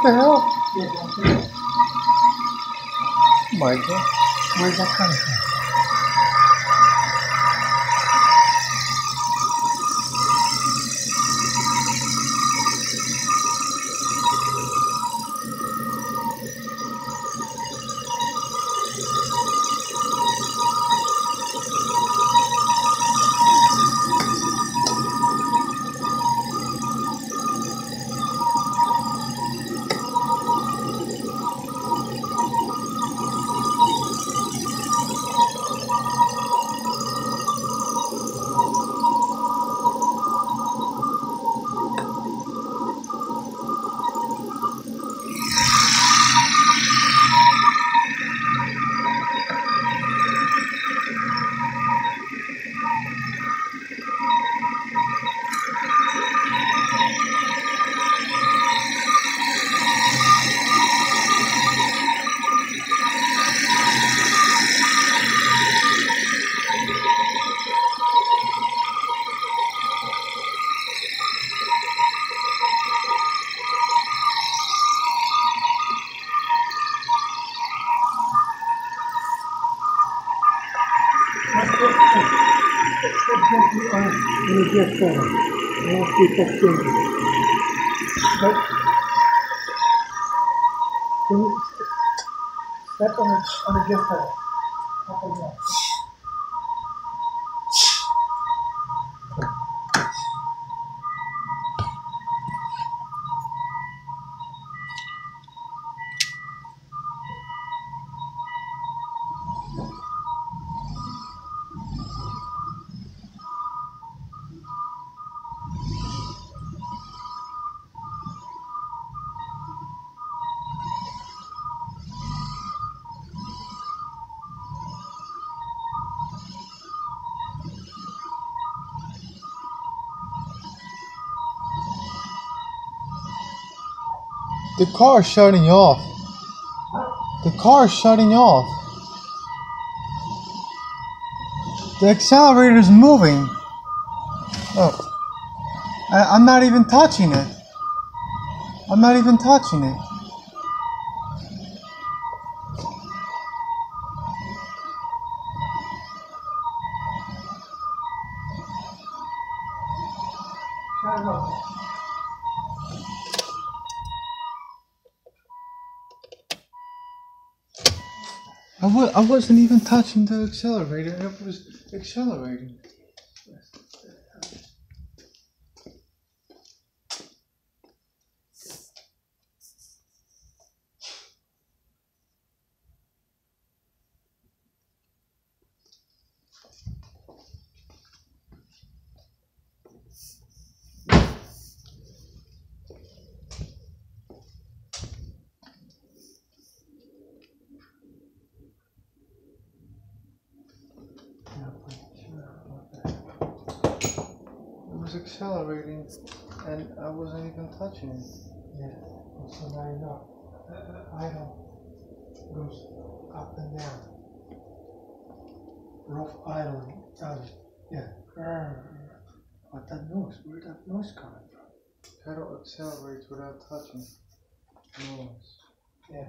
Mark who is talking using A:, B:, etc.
A: What the hell?
B: Yeah,
A: Oh my God. Where's that coming from?
B: when it gets better. I won't keep that changing. But when you step on a gift better. Up and down.
A: The car is shutting off. The car is shutting off. The accelerator is moving. Oh, I'm not even touching it. I'm not even touching it.
B: Shut it off.
A: I wasn't even touching the accelerator. It was accelerating. It was accelerating, and I wasn't even touching it.
B: Yeah. So now you know. Idle goes up and down. Rough idling. Yeah. What that noise? Where'd that noise coming from?
A: Pedal accelerates without touching. Noise.
B: Yeah.